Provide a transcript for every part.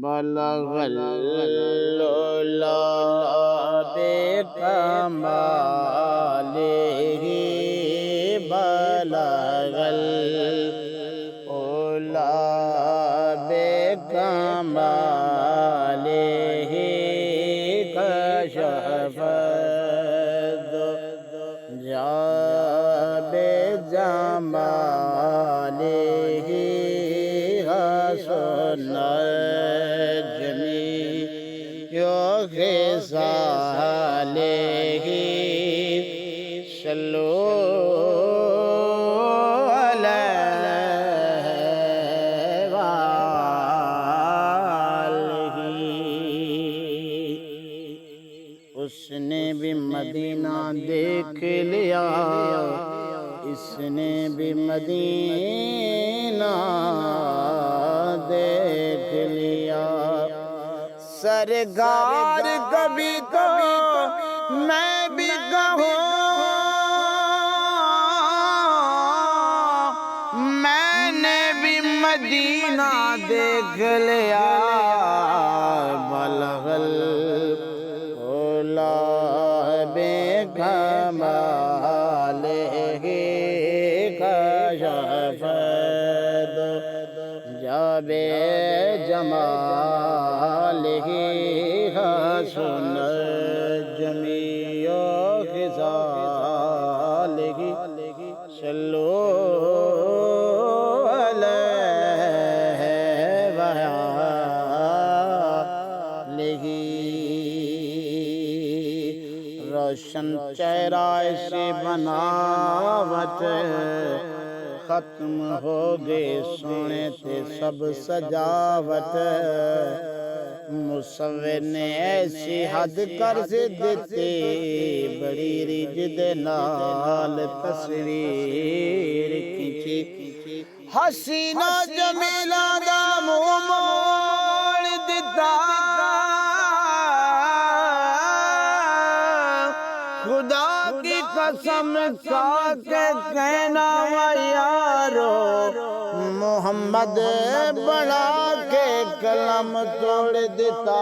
بلغ العلا بکمالہ بلغ العلا بکمالہ کشف الدجى بجمالہ حسن جمیع خصالہ صلوا علیہ وآلہ۔ اس نے بھی مدینہ دیکھ لیا، اس نے بھی مدینہ دیکھ لیا۔ سرکار کبھی تو میں بھی کہوں، میں نے بھی مدینہ دیکھ لیا۔ بلغ العلا بکمالہ کشف الدجى بجمالہ حسن جمیع خصالہ صلوا علیہ وآلہ۔ روشن چہرہ سے بناوٹ، ختم ہو گئے سونے تھے سب سجاوٹ۔ مصور نے ایسی حد کر سے دیتے، بڑی رجد نال تصویر کھینچی۔ حسینہ جمیلہ دا منہ موڑ دیتا، خدا کی قسم کھا کے کہنا یارو، محمد بڑھا کے قلم توڑ دیتا۔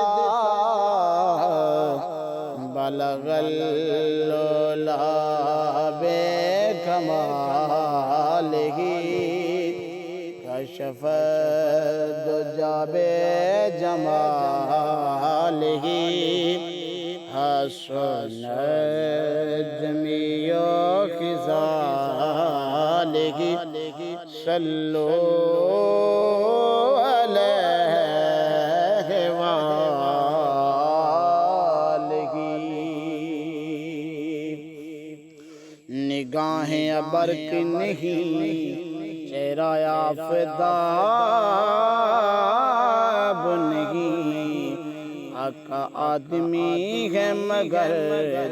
بلغ العلا بکمالہ کشف الدجى بجمالہ حسن جمیع خصالہ صلوا علیہ وآلہ۔ نگاہیں ابرق نہیں، چہرہ آفتاب نہیں، آقا آدمی ہے مگر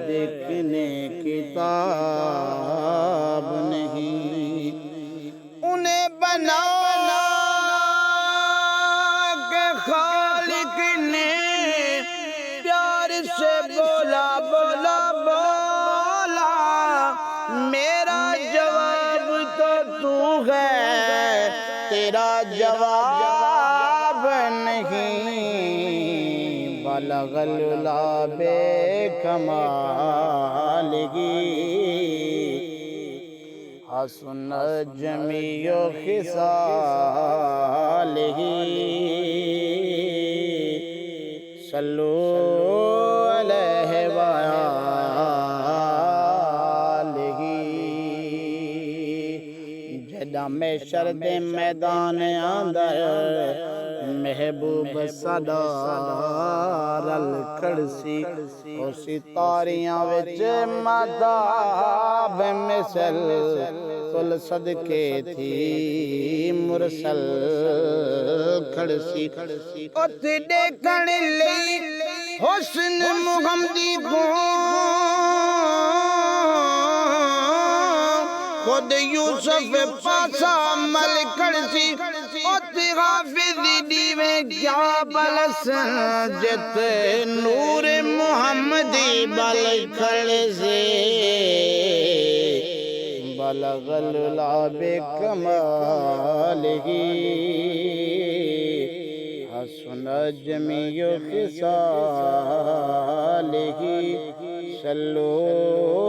دیکھنے کتاب نہیں۔ انہیں بنانا کہ خالق نے پیار سے بولا بولا بولا، میرا جواب تو تو ہے، تیرا جواب نہیں۔ بلغ العلا بکمالہ حسن جمیع خصالہ صلوا علیہ وآلہ۔ جدہ میں شرد میدان اندر، محبوب صدا رل کھڑسی، او ستاریاں وچ ماداب مثل کل صدقے تھی مرسل کھڑسی۔ اتھ دیکھن لئی حسن محمدی کو خود یوسف پاسا مل کھڑسی۔ اتھ حافظ دیوے کیا بلس جت نور محمدی بل کھڑسی۔ بلغ العلا بکمالہ سنا جمیع خصالہ صلو